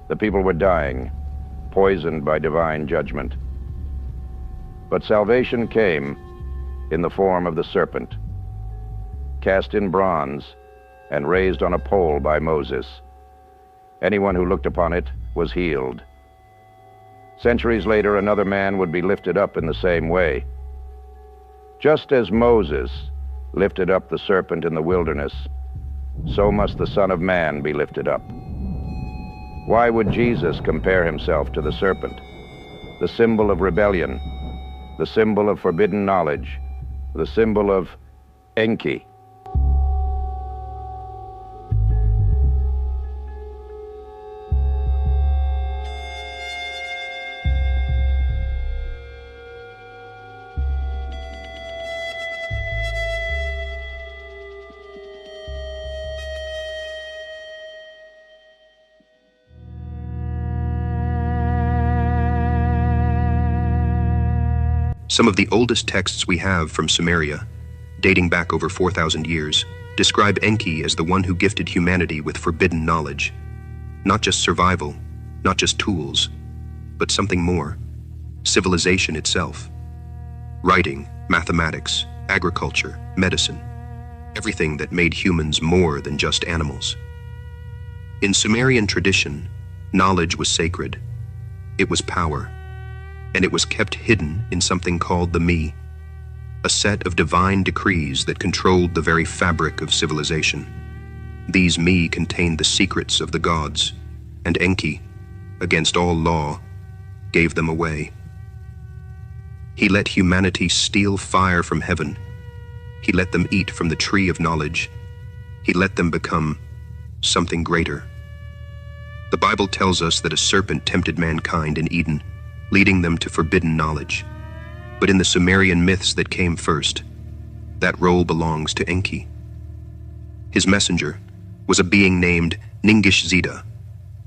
The people were dying, poisoned by divine judgment. But salvation came in the form of the serpent, cast in bronze and raised on a pole by Moses. Anyone who looked upon it was healed. Centuries later, another man would be lifted up in the same way. Just as Moses lifted up the serpent in the wilderness, so must the Son of Man be lifted up. Why would Jesus compare himself to the serpent, the symbol of rebellion, the symbol of forbidden knowledge, the symbol of Enki? Some of the oldest texts we have from Sumeria, dating back over 4,000 years, describe Enki as the one who gifted humanity with forbidden knowledge. Not just survival, not just tools, but something more: civilization itself. Writing, mathematics, agriculture, medicine, everything that made humans more than just animals. In Sumerian tradition, knowledge was sacred. It was power. And it was kept hidden in something called the Me, a set of divine decrees that controlled the very fabric of civilization. These Me contained the secrets of the gods, and Enki, against all law, gave them away. He let humanity steal fire from heaven. He let them eat from the tree of knowledge. He let them become something greater. The Bible tells us that a serpent tempted mankind in Eden, leading them to forbidden knowledge. But in the Sumerian myths that came first, that role belongs to Enki. His messenger was a being named Ningish-Zida,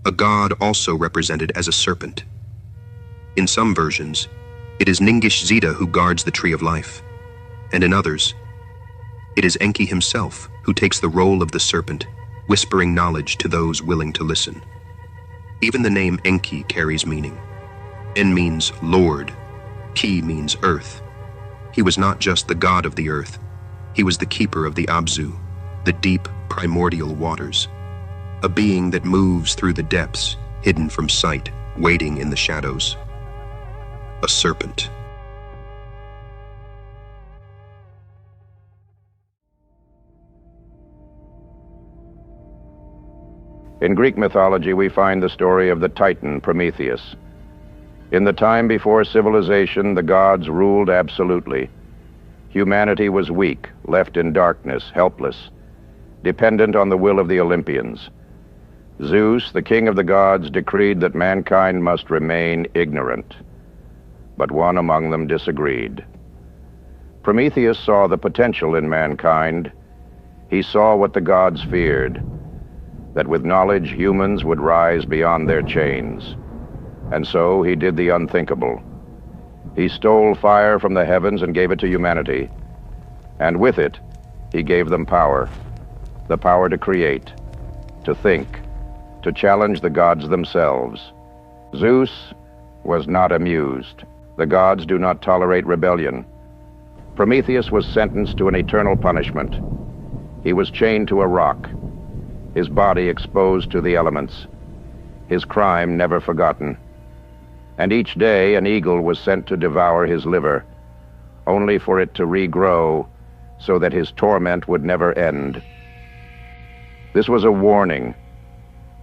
a god also represented as a serpent. In some versions, it is Ningish-Zida who guards the tree of life, and in others, it is Enki himself who takes the role of the serpent, whispering knowledge to those willing to listen. Even the name Enki carries meaning. En means Lord. Ki means earth. He was not just the god of the earth. He was the keeper of the Abzu, the deep, primordial waters. A being that moves through the depths, hidden from sight, waiting in the shadows. A serpent. In Greek mythology, we find the story of the Titan Prometheus. In the time before civilization, the gods ruled absolutely. Humanity was weak, left in darkness, helpless, dependent on the will of the Olympians. Zeus, the king of the gods, decreed that mankind must remain ignorant. But one among them disagreed. Prometheus saw the potential in mankind. He saw what the gods feared, that with knowledge humans would rise beyond their chains. And so he did the unthinkable. He stole fire from the heavens and gave it to humanity. And with it, he gave them power. The power to create, to think, to challenge the gods themselves. Zeus was not amused. The gods do not tolerate rebellion. Prometheus was sentenced to an eternal punishment. He was chained to a rock, his body exposed to the elements, his crime never forgotten. And each day an eagle was sent to devour his liver, only for it to regrow so that his torment would never end. This was a warning,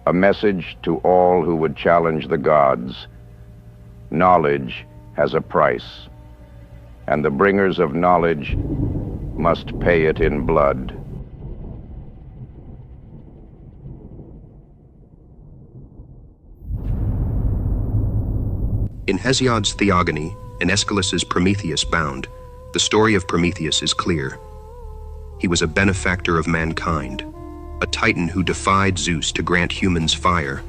a message to all who would challenge the gods. Knowledge has a price, and the bringers of knowledge must pay it in blood. In Hesiod's Theogony and Aeschylus's Prometheus Bound, the story of Prometheus is clear. He was a benefactor of mankind, a titan who defied Zeus to grant humans fire,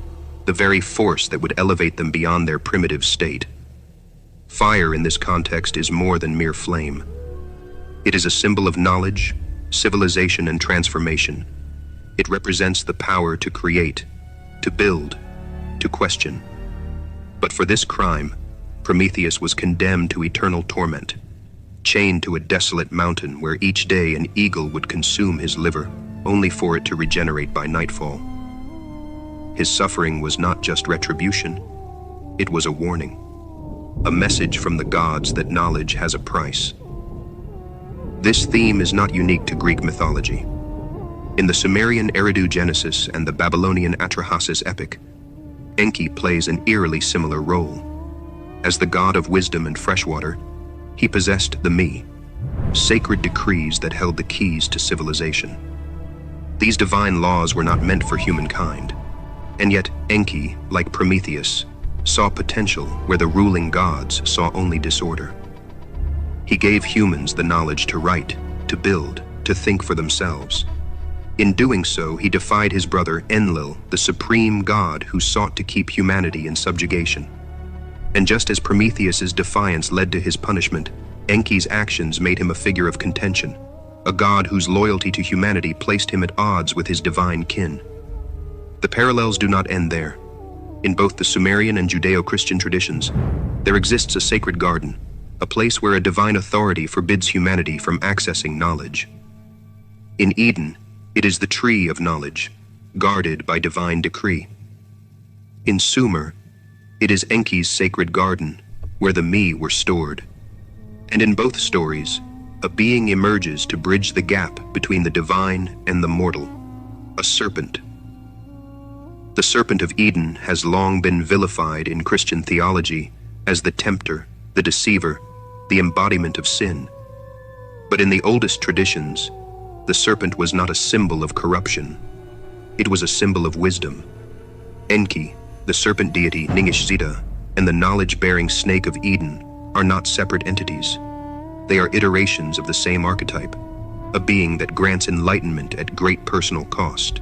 the very force that would elevate them beyond their primitive state. Fire in this context is more than mere flame. It is a symbol of knowledge, civilization, and transformation. It represents the power to create, to build, to question. But for this crime, Prometheus was condemned to eternal torment, chained to a desolate mountain where each day an eagle would consume his liver, only for it to regenerate by nightfall. His suffering was not just retribution, it was a warning, a message from the gods that knowledge has a price. This theme is not unique to Greek mythology. In the Sumerian Eridu Genesis and the Babylonian Atrahasis epic, Enki plays an eerily similar role. As the god of wisdom and freshwater, he possessed the Me, sacred decrees that held the keys to civilization. These divine laws were not meant for humankind, and yet Enki, like Prometheus, saw potential where the ruling gods saw only disorder. He gave humans the knowledge to write, to build, to think for themselves. In doing so, he defied his brother Enlil, the supreme god who sought to keep humanity in subjugation. And just as Prometheus's defiance led to his punishment, Enki's actions made him a figure of contention, a god whose loyalty to humanity placed him at odds with his divine kin. The parallels do not end there. In both the Sumerian and Judeo-Christian traditions, there exists a sacred garden, a place where a divine authority forbids humanity from accessing knowledge. In Eden, it is the tree of knowledge, guarded by divine decree. In Sumer, it is Enki's sacred garden, where the Me were stored. And in both stories, a being emerges to bridge the gap between the divine and the mortal, a serpent. The serpent of Eden has long been vilified in Christian theology as the tempter, the deceiver, the embodiment of sin. But in the oldest traditions, the serpent was not a symbol of corruption. It was a symbol of wisdom. Enki, the serpent deity Ningishzida, and the knowledge-bearing snake of Eden are not separate entities. They are iterations of the same archetype, a being that grants enlightenment at great personal cost.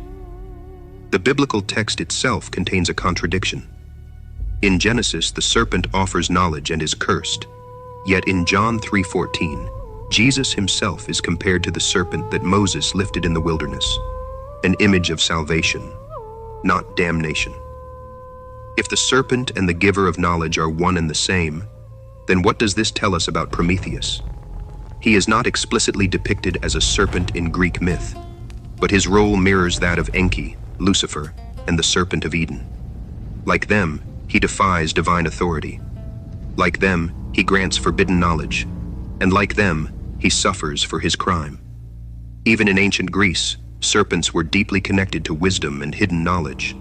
The biblical text itself contains a contradiction. In Genesis, the serpent offers knowledge and is cursed. Yet in John 3:14, Jesus himself is compared to the serpent that Moses lifted in the wilderness, an image of salvation, not damnation. If the serpent and the giver of knowledge are one and the same, then what does this tell us about Prometheus? He is not explicitly depicted as a serpent in Greek myth, but his role mirrors that of Enki, Lucifer, and the serpent of Eden. Like them, he defies divine authority. Like them, he grants forbidden knowledge, and like them, he suffers for his crime. Even in ancient Greece, serpents were deeply connected to wisdom and hidden knowledge.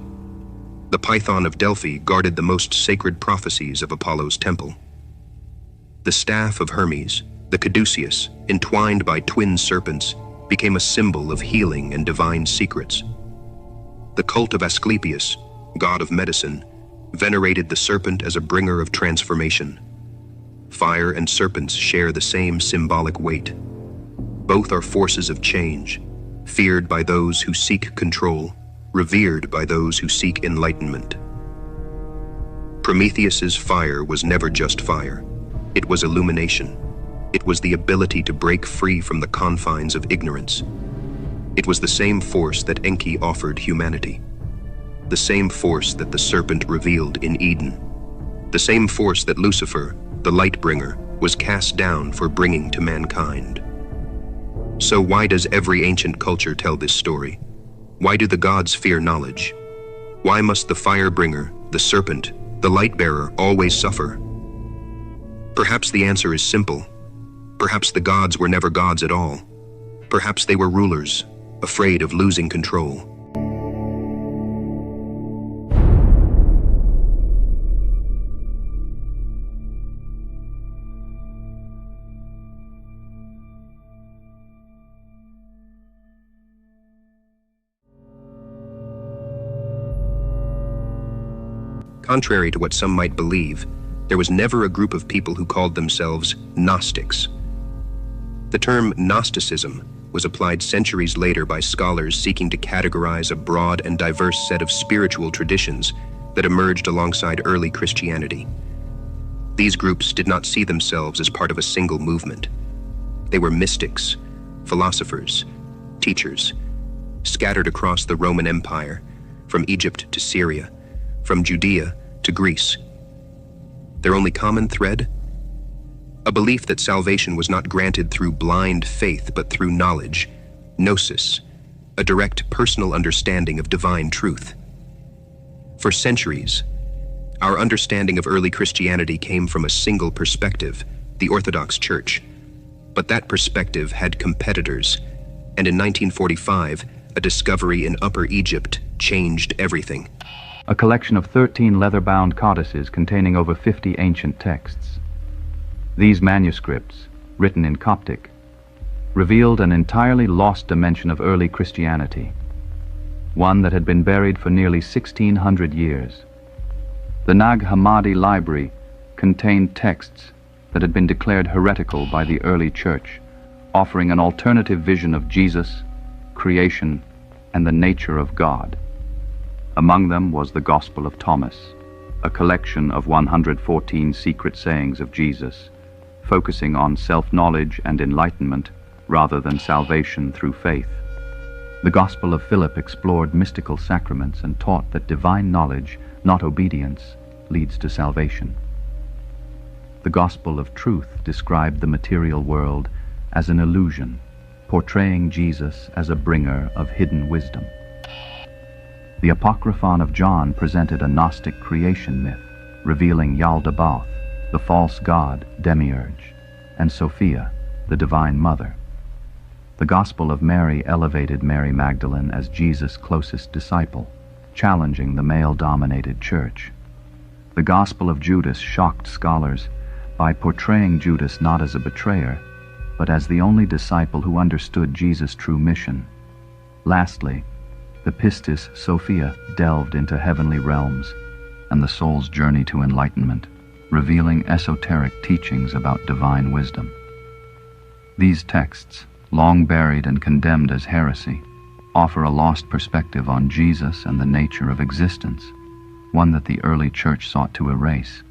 The Python of Delphi guarded the most sacred prophecies of Apollo's temple. The staff of Hermes, the caduceus, entwined by twin serpents, became a symbol of healing and divine secrets. The cult of Asclepius, god of medicine, venerated the serpent as a bringer of transformation. Fire and serpents share the same symbolic weight. Both are forces of change, feared by those who seek control, revered by those who seek enlightenment. Prometheus's fire was never just fire. It was illumination. It was the ability to break free from the confines of ignorance. It was the same force that Enki offered humanity. The same force that the serpent revealed in Eden. The same force that Lucifer, the light bringer, was cast down for bringing to mankind. So why does every ancient culture tell this story? Why do the gods fear knowledge? Why must the fire bringer, the serpent, the light bearer always suffer? Perhaps the answer is simple. Perhaps the gods were never gods at all. Perhaps they were rulers, afraid of losing control. Contrary to what some might believe, there was never a group of people who called themselves Gnostics. The term Gnosticism was applied centuries later by scholars seeking to categorize a broad and diverse set of spiritual traditions that emerged alongside early Christianity. These groups did not see themselves as part of a single movement. They were mystics, philosophers, teachers, scattered across the Roman Empire, from Egypt to Syria, from Judea to Greece. Their only common thread? A belief that salvation was not granted through blind faith, but through knowledge, gnosis, a direct personal understanding of divine truth. For centuries, our understanding of early Christianity came from a single perspective, the Orthodox Church. But that perspective had competitors, and in 1945, a discovery in Upper Egypt changed everything. A collection of 13 leather-bound codices containing over 50 ancient texts. These manuscripts, written in Coptic, revealed an entirely lost dimension of early Christianity, one that had been buried for nearly 1,600 years. The Nag Hammadi library contained texts that had been declared heretical by the early church, offering an alternative vision of Jesus, creation, and the nature of God. Among them was the Gospel of Thomas, a collection of 114 secret sayings of Jesus, focusing on self-knowledge and enlightenment rather than salvation through faith. The Gospel of Philip explored mystical sacraments and taught that divine knowledge, not obedience, leads to salvation. The Gospel of Truth described the material world as an illusion, portraying Jesus as a bringer of hidden wisdom. The Apocryphon of John presented a Gnostic creation myth, revealing Yaldabaoth, the false god Demiurge, and Sophia, the Divine Mother. The Gospel of Mary elevated Mary Magdalene as Jesus' closest disciple, challenging the male-dominated church. The Gospel of Judas shocked scholars by portraying Judas not as a betrayer, but as the only disciple who understood Jesus' true mission. Lastly, the Pistis Sophia delved into heavenly realms and the soul's journey to enlightenment, revealing esoteric teachings about divine wisdom. These texts, long buried and condemned as heresy, offer a lost perspective on Jesus and the nature of existence, one that the early church sought to erase.